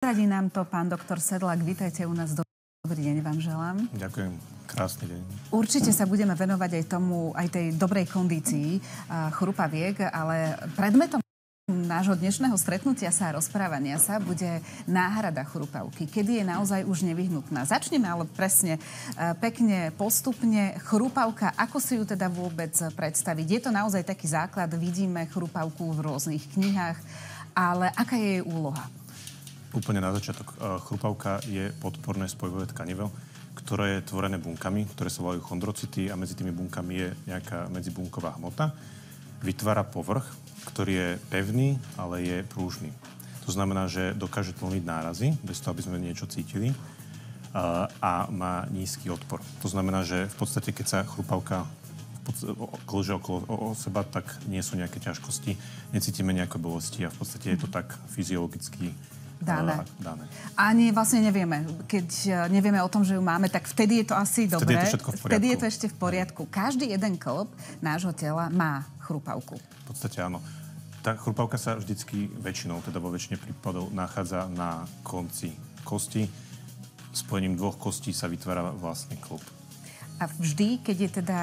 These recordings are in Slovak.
Radí nám to pán doktor Sedlák. Vítajte u nás. Dobrý deň vám želám. Ďakujem. Krásny deň. Určite sa budeme venovať aj tej dobrej kondícii chrupaviek, ale predmetom nášho dnešného stretnutia sa a rozprávania sa bude náhrada chrupavky, kedy je naozaj už nevyhnutná. Začneme ale presne, pekne, postupne. Chrupavka, ako si ju teda vôbec predstaviť? Je to naozaj taký základ, vidíme chrupavku v rôznych knihách, ale aká je jej úloha? Úplne na začiatok. Chrupavka je podporné spojové tkanivo, ktoré je tvorené bunkami, ktoré sa volajú chondrocity a medzi tými bunkami je nejaká medzibunková hmota. Vytvára povrch, ktorý je pevný, ale je prúžny. To znamená, že dokáže tlmiť nárazy, bez toho, aby sme niečo cítili, a má nízky odpor. To znamená, že v podstate, keď sa chrupavka klže okolo seba, tak nie sú nejaké ťažkosti, necítime nejaké bolesti a v podstate je to tak fyziologicky dané. Ani vlastne nevieme. Keď nevieme o tom, že ju máme, tak vtedy je to asi dobré. Vtedy je to všetko v poriadku. Vtedy je to ešte v poriadku. Každý jeden klb nášho tela má chrupavku. V podstate áno. Tá chrupavka sa vždycky väčšinou, teda vo väčšine prípadov, nachádza na konci kosti. Spojením dvoch kostí sa vytvára vlastný klb. A vždy, keď je teda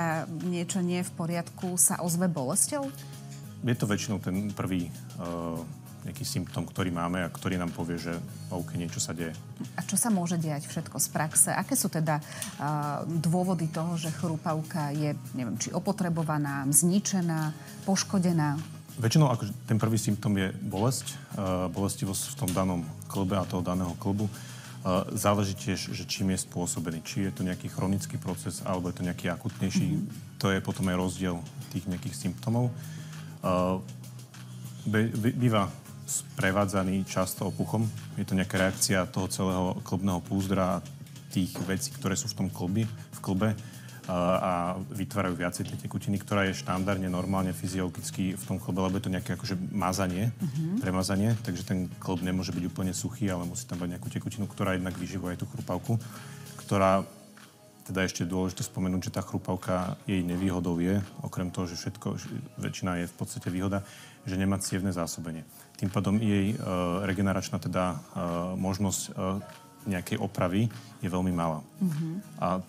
niečo nie v poriadku, sa ozve bolesťou? Je to väčšinou ten prvý nejaký symptóm, ktorý máme a ktorý nám povie, že OK, niečo sa deje. A čo sa môže diať všetko z praxe? Aké sú teda dôvody toho, že chrupavka je, neviem, či opotrebovaná, zničená, poškodená? Väčšinou akože ten prvý symptóm je bolesť. Bolestivosť v tom danom klbe a toho daného klubu. Záleží tiež, že čím je spôsobený. Či je to nejaký chronický proces, alebo je to nejaký akutnejší. To je potom aj rozdiel tých nejakých symptómov. Býva sprevádzaný často opuchom. Je to nejaká reakcia toho celého klbného púzdra a tých vecí, ktoré sú v tom klbe a vytvárajú viacej tej tekutiny, ktorá je štandardne, normálne, fyziologicky v tom klbe, lebo je to nejaké akože mazanie, premazanie, takže ten klb nemôže byť úplne suchý, ale musí tam mať nejakú tekutinu, ktorá jednak vyživuje aj tú chrupavku, ktorá, teda ešte je dôležité spomenúť, že tá chrupavka, jej nevýhodou je, okrem toho, že väčšina je v podstate výhoda, že nemá cievne zásobenie. Tým pádom jej regeneračná teda možnosť nejakej opravy je veľmi malá. A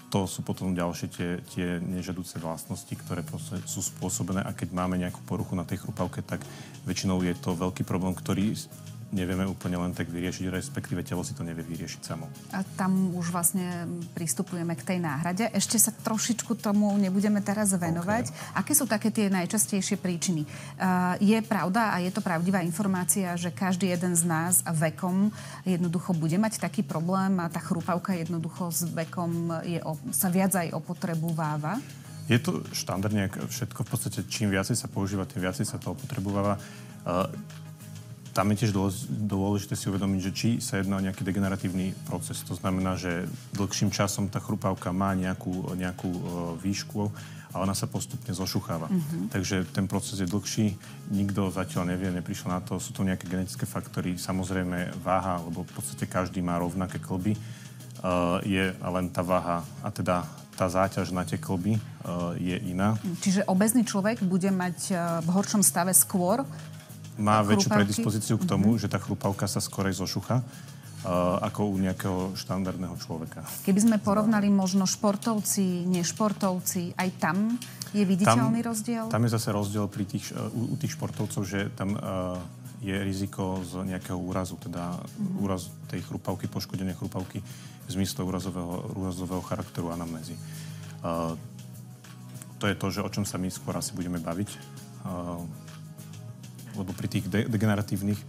to sú potom ďalšie tie nežiaduce vlastnosti, ktoré sú spôsobené a keď máme nejakú poruchu na tej chrupavke, tak väčšinou je to veľký problém, ktorý nevieme úplne len tak vyriešiť, respektíve telo si to nevie vyriešiť samo. A tam už vlastne pristupujeme k tej náhrade. Ešte sa trošičku tomu nebudeme teraz venovať. Okay. Aké sú také tie najčastejšie príčiny? Je pravda a je to pravdivá informácia, že každý jeden z nás vekom jednoducho bude mať taký problém a tá chrupavka jednoducho s vekom sa viac aj opotrebováva? Je to štandardne všetko. V podstate čím viacej sa používa, tým viacej sa to opotrebováva. Tam je tiež dôležité si uvedomiť, že či sa jedná o nejaký degeneratívny proces. To znamená, že dlhším časom tá chrupavka má nejakú výšku a ona sa postupne zošucháva. Takže ten proces je dlhší. Nikto zatiaľ nevie, neprišiel na to. Sú to nejaké genetické faktory. Samozrejme váha, lebo v podstate každý má rovnaké klby. Je len tá váha a teda tá záťaž na tie klby je iná. Čiže obézny človek bude mať v horšom stave skôr má väčšiu predispozíciu k tomu, že tá chrupavka sa skorej zošucha, ako u nejakého štandardného človeka. Keby sme porovnali možno športovci, nešportovci, aj tam je viditeľný rozdiel? Tam je zase rozdiel u tých športovcov, že tam je riziko z nejakého úrazu, teda úraz tej chrupavky, poškodenie chrupavky v zmysle úrazového charakteru anamnézy. To je to, že o čom sa my skôr asi budeme baviť. Lebo pri tých degeneratívnych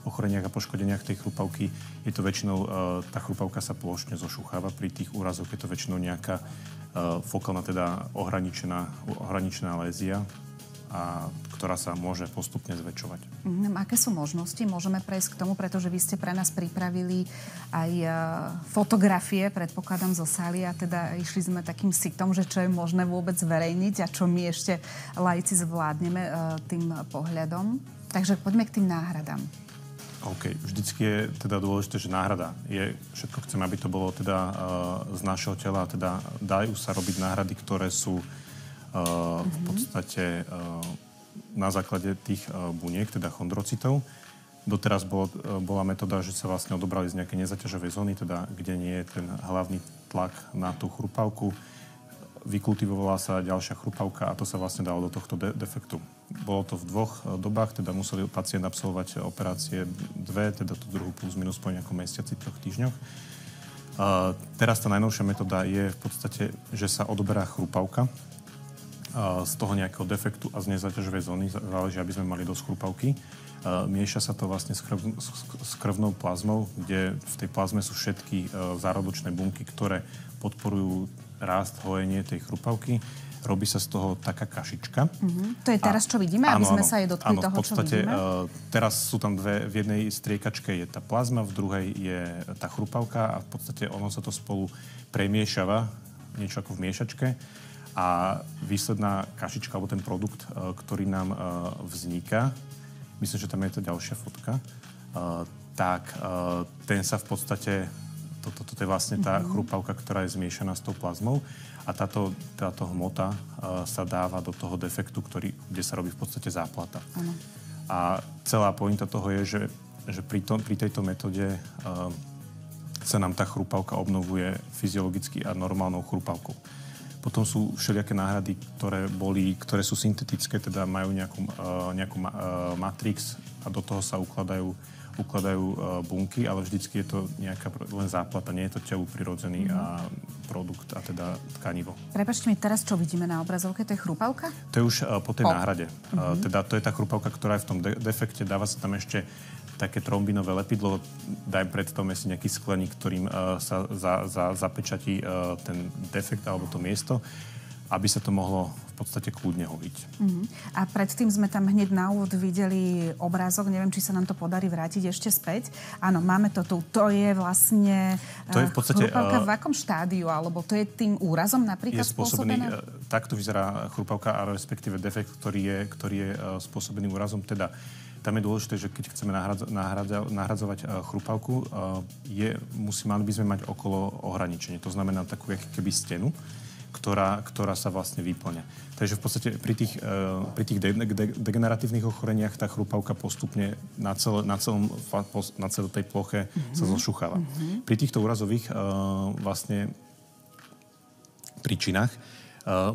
ochoreniach a poškodeniach tej chrupavky je to väčšinou, tá chrupavka sa plošne zošucháva. Pri tých úrazoch je to väčšinou nejaká fokálna, teda ohraničená lézia, ktorá sa môže postupne zväčšovať. Aké sú možnosti? Môžeme prejsť k tomu, pretože vy ste pre nás pripravili aj fotografie, predpokladám, zo sály a teda išli sme takým sitom, že čo je možné vôbec zverejniť a čo my ešte laici zvládneme tým pohľadom. Takže poďme k tým náhradám. OK. Vždycky je teda dôležité, že náhrada je, všetko chceme, aby to bolo teda z našeho tela, teda dajú sa robiť náhrady, ktoré sú v podstate na základe tých buniek, teda chondrocitov. Doteraz bola metóda, že sa vlastne odobrali z nejakej nezaťažovej zóny, teda kde nie je ten hlavný tlak na tú chrupavku. Vykultivovala sa ďalšia chrupavka a to sa vlastne dalo do tohto defektu. Bolo to v dvoch dobách, teda museli pacient absolvovať operácie dve, teda tú druhú plus minus po nejakom mesiaci, 3 týždňoch. Teraz tá najnovšia metóda je v podstate, že sa odoberá chrupavka z toho nejakého defektu a z nezaťažovej zóny, záleží, aby sme mali dosť chrupavky. Mieša sa to vlastne s krvnou plazmou, kde v tej plazme sú všetky zárodočné bunky, ktoré podporujú rást, hojenie tej chrupavky. Robí sa z toho taká kašička. To je teraz, čo vidíme, aby sme sa aj dotkli toho, čo vidíme? Teraz sú tam dve, v jednej striekačke je tá plazma, v druhej je tá chrupavka a v podstate ono sa to spolu premiešava, niečo ako v miešačke. A výsledná kašička, alebo ten produkt, ktorý nám vzniká, myslím, že tam je to ďalšia fotka, ten sa v podstate, toto je vlastne tá chrupavka, ktorá je zmiešaná s tou plazmou a táto hmota sa dáva do toho defektu, kde sa robí v podstate záplata. A celá pointa toho je, že pri tejto metóde sa nám tá chrupavka obnovuje fyziologicky a normálnou chrupavkou. Potom sú všelijaké náhrady, ktoré sú syntetické, teda majú nejakú matrix a do toho sa ukladajú bunky, ale vždycky je to nejaká len záplata, nie je to telu prirodzený produkt a teda tkanivo. Prepáčte mi, teraz čo vidíme na obrazovke, to je chrupavka? To je už po tej náhrade. Teda to je tá chrupavka, ktorá je v tom defekte, dáva sa tam ešte také trombinové lepidlo, daj predstavme si nejaký skleník, ktorým sa zapečatí ten defekt alebo to miesto, aby sa to mohlo v podstate kľudne hoviť. A predtým sme tam hneď na úvod videli obrázok, neviem, či sa nám to podarí vrátiť ešte späť. Áno, máme to tu. To je vlastne chrupavka v akom štádiu, alebo to je tým úrazom napríklad spôsobená? Takto vyzerá chrupavka, a respektíve defekt, ktorý je spôsobený úrazom. Teda tam je dôležité, že keď chceme nahradzovať chrupavku, mali by sme mať okolo ohraničenie. To znamená takú keby stenu, ktorá sa vlastne vyplňa. Takže v podstate pri tých degeneratívnych ochoreniach tá chrupavka postupne na celej tej ploche sa zošucháva. Pri týchto úrazových vlastne príčinách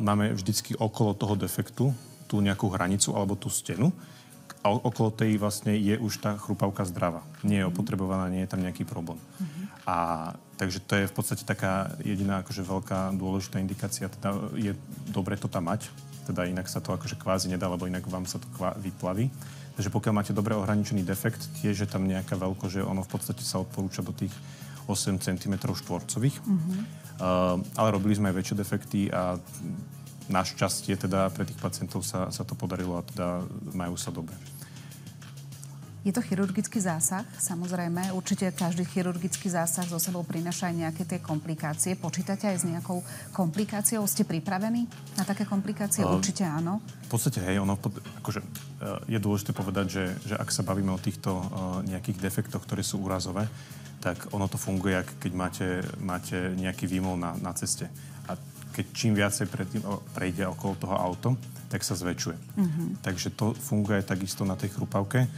máme vždycky okolo toho defektu tú nejakú hranicu alebo tú stenu, a okolo tej vlastne je už tá chrupavka zdravá. Nie je opotrebovaná, nie je tam nejaký problém. Takže to je v podstate taká jediná akože veľká dôležitá indikácia. Teda je dobre to tam mať, teda inak sa to akože kvázi nedá, lebo inak vám sa to vyplaví. Takže pokiaľ máte dobre ohraničený defekt, tiež je tam nejaká veľkosť, že ono v podstate sa odporúča do tých 8 cm štvorcových. Ale robili sme aj väčšie defekty a našťastie teda pre tých pacientov sa to podarilo a teda majú sa dobre. Je to chirurgický zásah, samozrejme. Určite každý chirurgický zásah zo sebou prináša aj nejaké tie komplikácie. Počítate aj s nejakou komplikáciou? Ste pripravení na také komplikácie? Určite áno. V podstate, je dôležité povedať, že ak sa bavíme o týchto nejakých defektoch, ktoré sú úrazové, tak ono to funguje, keď máte nejaký výmol na ceste. A keď čím viacej prejde okolo toho auto, tak sa zväčšuje. Takže to funguje takisto na tej chrupavke.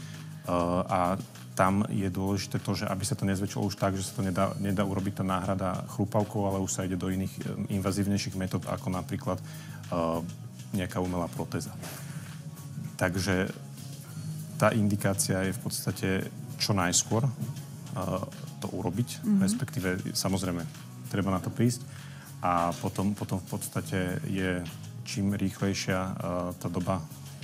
A tam je dôležité to, že aby sa to nezväčšilo už tak, že sa to nedá urobiť tá náhrada chrupavkou, ale už sa ide do iných invazívnejších metód, ako napríklad nejaká umelá protéza. Takže tá indikácia je v podstate čo najskôr to urobiť, respektíve samozrejme treba na to prísť a potom v podstate je čím rýchlejšia tá doba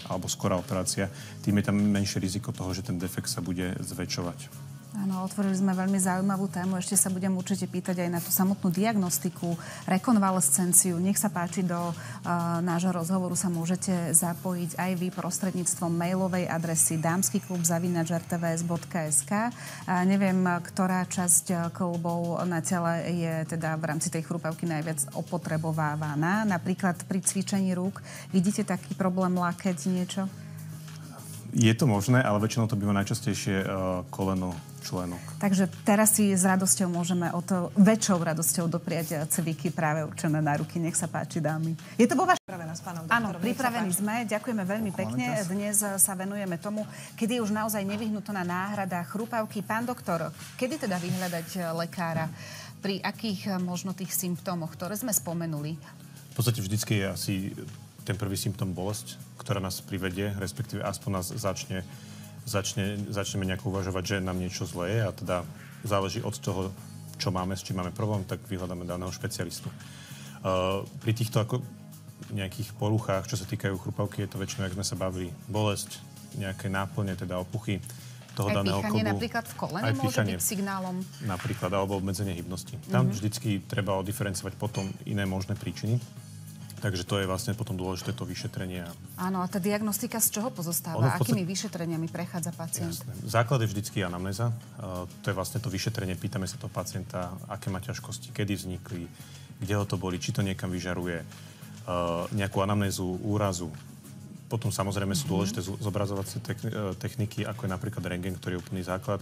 alebo skorá operácia, tým je tam menšie riziko toho, že ten defekt sa bude zväčšovať. Áno, otvorili sme veľmi zaujímavú tému. Ešte sa budem určite pýtať aj na tú samotnú diagnostiku, rekonvalescenciu. Nech sa páči, do nášho rozhovoru sa môžete zapojiť aj vy prostredníctvom mailovej adresy damskykklub@rtvs.sk. Neviem, ktorá časť klubov na tele je teda v rámci tej chrupavky najviac opotrebovávaná. Napríklad pri cvičení rúk. Vidíte taký problém lakeť niečo? Je to možné, ale väčšinou to býva najčastejšie koleno, členok. Takže teraz si s radosťou môžeme o to väčšou radosťou dopriať cviky práve určené na ruky. Nech sa páči, dámy. Je to vo vašej práve pripravená s pánom doktorom. Áno, pripravení sme. Ďakujeme veľmi pekne. Dnes sa venujeme tomu, kedy je už naozaj nevyhnutná náhrada chrupavky. Pán doktor, kedy teda vyhľadať lekára? Pri akých možno tých symptómoch, ktoré sme spomenuli? V podstate vždycky je asi ten prvý symptóm bolesť, ktorá nás privedie, respektíve aspoň nás začneme nejako uvažovať, že nám niečo zlé je a teda záleží od toho, čo máme, s čím máme problém, tak vyhľadáme daného špecialistu. Pri týchto ako nejakých poruchách, čo sa týkajú chrupavky, je to väčšinou, jak sme sa bavili, bolesť, nejaké náplne, teda opuchy toho daného klubu. Aj píchanie napríklad v kolene môže byť signálom? Napríklad, alebo obmedzenie hybnosti. Tam vždycky treba odiferencovať potom iné možné príčiny. Takže to je vlastne potom dôležité to vyšetrenie. Áno, a tá diagnostika z čoho pozostáva? Akými vyšetreniami prechádza pacient? Jasné. Základ je vždycky anamnéza. To je vlastne to vyšetrenie. Pýtame sa toho pacienta, aké má ťažkosti, kedy vznikli, kde ho to boli, či to niekam vyžaruje, nejakú anamnézu úrazu. Potom samozrejme sú dôležité zobrazovacie techniky, ako je napríklad rentgen, ktorý je úplný základ.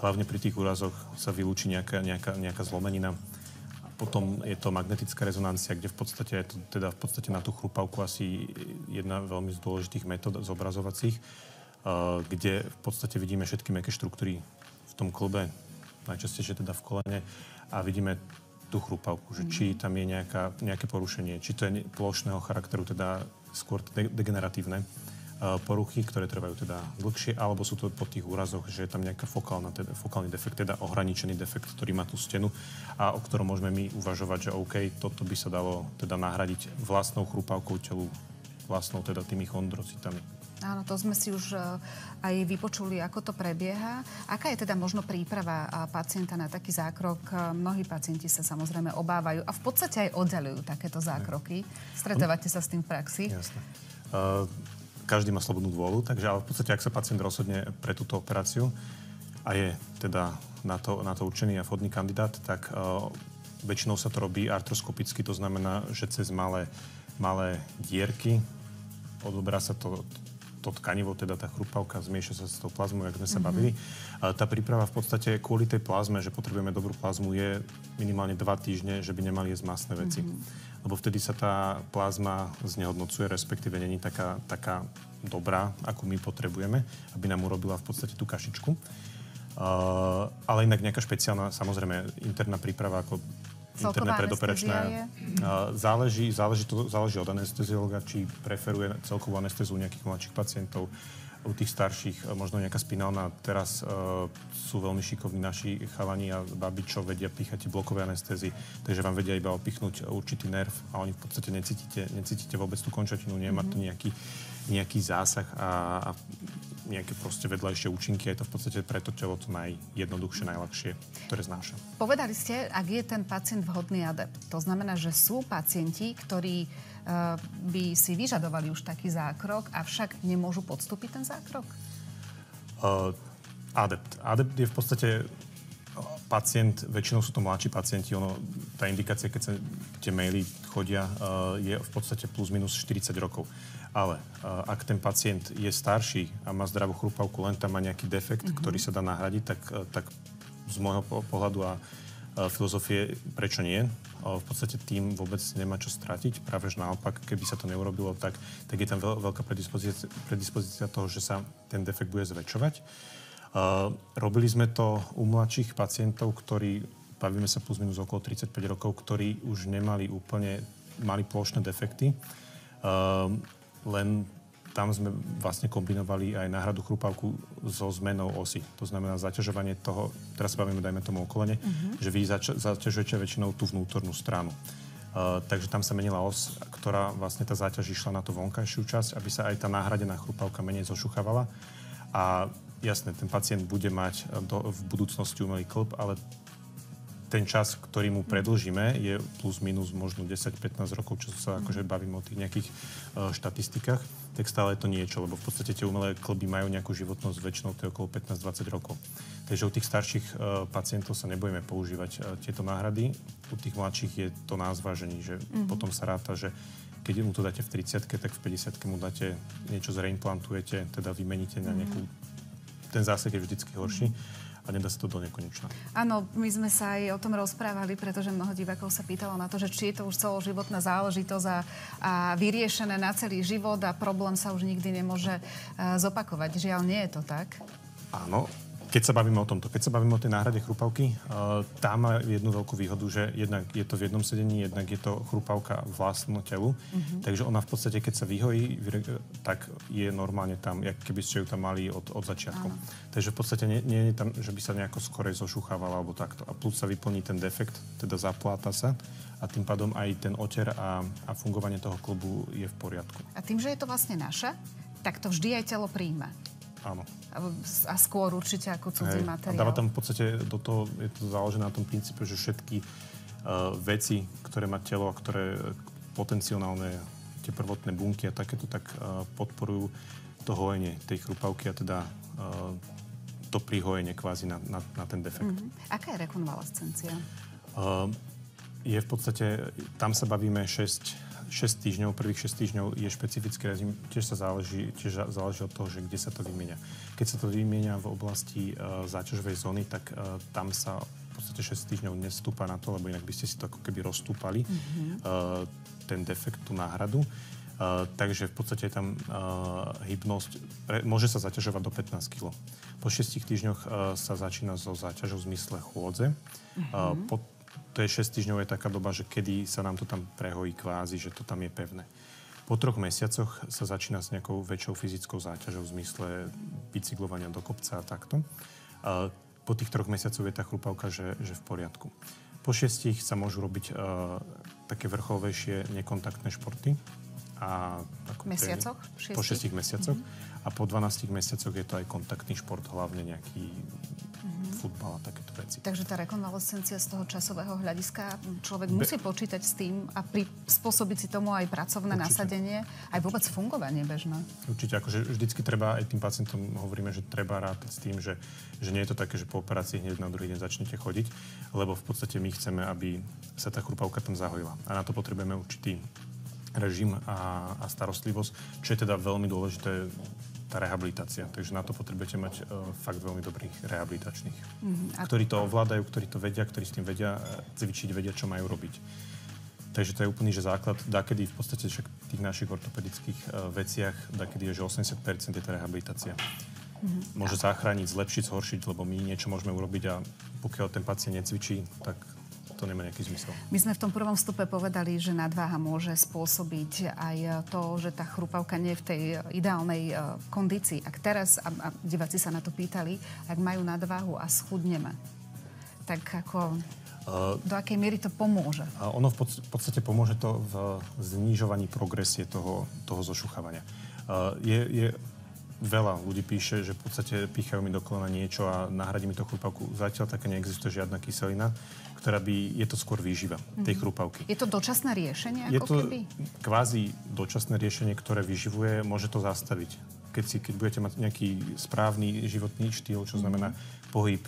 Hlavne pri tých úrazoch sa vylúči nejaká zlomenina. Potom je to magnetická rezonancia, kde v podstate je to teda v podstate na tú chrupavku asi jedna veľmi z dôležitých metód zobrazovacích, kde v podstate vidíme všetky mäkké štruktúry v tom klbe, najčastejšie teda v kolene, a vidíme tú chrupavku, že či tam je nejaké porušenie, či to je plošného charakteru, teda skôr degeneratívne poruchy, ktoré trvajú teda dlhšie, alebo sú to po tých úrazoch, že je tam nejaká fokálny defekt, teda ohraničený defekt, ktorý má tú stenu a o ktorom môžeme my uvažovať, že OK, toto by sa dalo teda nahradiť vlastnou chrupavkou telu, vlastnou teda tými chondrocitami. Áno, to sme si už aj vypočuli, ako to prebieha. Aká je teda možno príprava pacienta na taký zákrok? Mnohí pacienti sa samozrejme obávajú a v podstate aj oddaľujú takéto zákroky. Stretávate sa s tým v praxi? Jasné. Každý má slobodnú vôľu, takže ale v podstate, ak sa pacient rozhodne pre túto operáciu a je teda na to určený a vhodný kandidát, tak väčšinou sa to robí artroskopicky, to znamená, že cez malé dierky odoberá sa to tkanivo, teda tá chrupavka, zmieša sa s tou plazmou, jak sme sa bavili. Tá príprava v podstate kvôli tej plazme, že potrebujeme dobrú plazmu, je minimálne 2 týždne, že by nemali jesť masné veci. Lebo vtedy sa tá plazma znehodnocuje, respektíve není taká dobrá, ako my potrebujeme, aby nám urobila v podstate tú kašičku. Ale inak nejaká špeciálna, samozrejme, interná príprava ako interné predoperačné. Záleží od anesteziologa, či preferuje celkovú anestéziu nejakých mladších pacientov. U tých starších možno nejaká spinálna. Teraz sú veľmi šikovní naši chalani a babi, čo vedia píchať blokové anestézy, takže vám vedia iba opichnúť určitý nerv a oni v podstate necítite vôbec tú končatinu, nemá to nejaký zásah a nejaké proste vedľajšie účinky. Je to v podstate pre to telo to najjednoduchšie, najľahšie, ktoré znáša. Povedali ste, ak je ten pacient vhodný adept. To znamená, že sú pacienti, ktorí by si vyžadovali už taký zákrok, avšak nemôžu podstúpiť ten zákrok? Adept je v podstate pacient, väčšinou sú to mladší pacienti, tá indikácia, keď sa tie maily chodia, je v podstate plus minus 40 rokov. Ale ak ten pacient je starší a má zdravú chrupavku, len tam má nejaký defekt, ktorý sa dá nahradiť, tak z môjho pohľadu a filozofie, prečo nie? V podstate tým vôbec nemá čo stratiť. Práve že naopak, keby sa to neurobilo, tak je tam veľká predispozícia toho, že sa ten defekt bude zväčšovať. Robili sme to u mladších pacientov, ktorí, bavíme sa plus minus okolo 35 rokov, ktorí už mali plošné defekty. Len tam sme vlastne kombinovali aj náhradu chrupavku so zmenou osy. To znamená zaťažovanie toho, teraz sa bavíme, dajme tomu o kolene, že vy zaťažujete väčšinou tú vnútornú stranu. Takže tam sa menila os, ktorá vlastne tá záťaž išla na tú vonkajšiu časť, aby sa aj tá náhradená chrupavka menej zošuchávala. A jasné, ten pacient bude mať v budúcnosti umelý klb, ale ten čas, ktorý mu predĺžime, je plus minus možno 10-15 rokov, čo sa akože bavím o tých nejakých štatistikách, tak stále je to niečo, lebo v podstate tie umelé klby majú nejakú životnosť, väčšinou to je okolo 15-20 rokov. Takže u tých starších pacientov sa nebudeme používať tieto náhrady. U tých mladších je to na zvážení, že potom sa ráta, že keď mu to dáte v 30-ke, tak v 50-ke mu dáte niečo zreimplantujete, teda vymeníte na nejakú... Ten zásah je vždycky horší. a nedá sa to do nekonečna. Áno, my sme sa aj o tom rozprávali, pretože mnoho divákov sa pýtalo na to, že či je to už celoživotná záležitosť a vyriešené na celý život a problém sa už nikdy nemôže zopakovať. Žiaľ, nie je to tak. Áno. Keď sa bavíme o tomto, keď sa bavíme o tej náhrade chrupavky, tá má jednu veľkú výhodu, že jednak je to v jednom sedení, jednak je to chrupavka vlastnú telu. Takže ona v podstate, keď sa vyhojí, tak je normálne tam, jak keby ste ju tam mali od začiatku. Takže v podstate nie je tam, že by sa nejako skorej zošuchávala alebo takto. A plus sa vyplní ten defekt, teda zapláta sa a tým pádom aj ten oter a fungovanie toho klubu je v poriadku. A tým, že je to vlastne naša, tak to vždy aj telo prijíma. Áno. A skôr určite ako cudzí materiál. A dáva tam v podstate do toho, je to založené na tom princípe, že všetky veci, ktoré má telo a ktoré potenciálne tie prvotné bunky a takéto, tak podporujú to hojenie tej chrupavky a teda to prihojenie kvázi na ten defekt. Aká je rekonvalescencia? Je v podstate, tam sa bavíme 6 týždňov, prvých 6 týždňov je špecifický režim, tiež záleží od toho, že kde sa to vymieňa. Keď sa to vymieňa v oblasti záťažovej zóny, tak tam sa v podstate 6 týždňov nestúpa na to, lebo inak by ste si to ako keby rozstúpali, ten defekt, tú náhradu. Takže v podstate je tam hybnosť, môže sa zaťažovať do 15 kg. Po 6 týždňoch sa začína so záťažou v zmysle chôdze. To je 6 týždňov je taká doba, že kedy sa nám to tam prehojí kvázi, že to tam je pevné. Po 3 mesiacoch sa začína s nejakou väčšou fyzickou záťažou v zmysle bicyklovania do kopca a takto. Po tých 3 mesiacoch je tá chrupavka, že v poriadku. Po 6 sa môžu robiť také vrcholovejšie nekontaktné športy. Mesiacoch? Po 6 mesiacoch. A po 12 mesiacoch je to aj kontaktný šport, hlavne nejaký futbal a takéto veci. Takže tá rekonvalescencia z toho časového hľadiska človek musí počítať s tým a prispôsobiť si tomu aj pracovné nasadenie, aj vôbec fungovanie bežné. Určite, akože vždycky treba, aj tým pacientom hovoríme, že treba rátať s tým, že nie je to také, že po operácii hneď na druhý deň začnete chodiť, lebo v podstate my chceme, aby sa tá chrupavka tam zahojila. A na to potrebujeme určitý režim a starostlivosť, čo je teda veľmi dôležité, tá rehabilitácia. Takže na to potrebujete mať fakt veľmi dobrých rehabilitačných. Ktorí to ovládajú, ktorí to vedia, ktorí s tým vedia cvičiť, vedia, čo majú robiť. Takže to je úplný, že základ, dakedy v podstate však v tých našich ortopedických veciach, dakedy je, že 80% je tá rehabilitácia. Môže zachrániť, zlepšiť, zhoršiť, lebo my niečo môžeme urobiť a pokiaľ ten pacient necvičí, tak to nemá nejaký zmysel. My sme v tom prvom vstupe povedali, že nadváha môže spôsobiť aj to, že tá chrupavka nie je v tej ideálnej kondícii. Ak teraz, a diváci sa na to pýtali, ak majú nadváhu a schudneme, tak ako do akej miery to pomôže? Ono v podstate pomôže to v znižovaní progresie toho zošuchávania. Veľa ľudí píše, že v podstate pýchajú mi do kolena niečo a nahradí mi to chrupavku. Zatiaľ také neexistuje žiadna kyselina, ktorá je to skôr výživa tej chrupavky. Je to dočasné riešenie? Je to kvázi dočasné riešenie, ktoré vyživuje, môže to zastaviť. Keď budete mať nejaký správny životný štýl, čo znamená pohyb,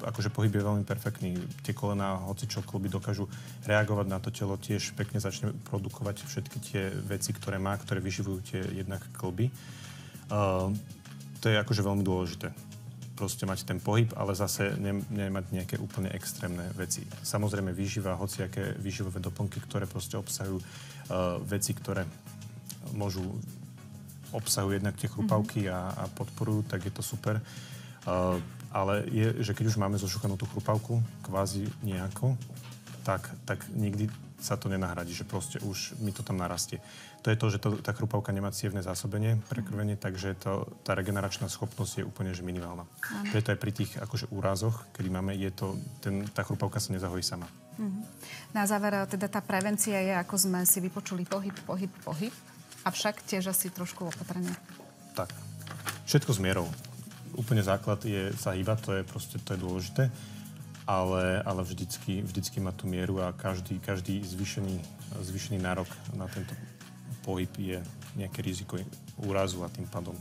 akože pohyb je veľmi perfektný. Tie kolená, hocičo kĺby dokážu reagovať na to telo, tiež pekne začne produkovať všetky tie veci, ktoré má, ktoré vyživujú tie jednak kĺby. To je akože veľmi dôležité. Proste mať ten pohyb, ale zase nemať nejaké úplne extrémne veci. Samozrejme výživa, hociaké výživové doplnky, ktoré proste obsahujú veci, ktoré obsahujú jednak tie chrupavky a podporujú, tak je to super. Ale je, že keď už máme zošuchanú tú chrupavku, kvázi nejako, tak nikdy sa to nenahradí, že proste už mi to tam narastie. To je to, že tá chrupavka nemá cievne zásobenie, prekrvenie, takže tá regeneračná schopnosť je úplne že minimálna. Preto aj pri tých akože úrazoch, kedy máme, tá chrupavka sa nezahojí sama. Na záver, teda tá prevencia je, ako sme si vypočuli, pohyb, avšak tiež asi trošku opatrne. Tak. Všetko s mierou. Úplne základ je sa hýbať, to je dôležité. Ale vždycky má tú mieru a každý zvýšený nárok na tento pohyb je nejaké riziko úrazu a tým pádom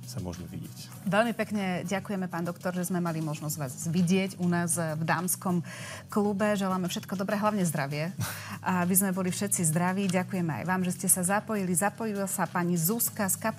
sa môžeme vidieť. Veľmi pekne ďakujeme, pán doktor, že sme mali možnosť vás vidieť u nás v dámskom klube. Želáme všetko dobré, hlavne zdravie. Aby sme boli všetci zdraví. Ďakujeme aj vám, že ste sa zapojili. Zapojila sa pani Zuzka z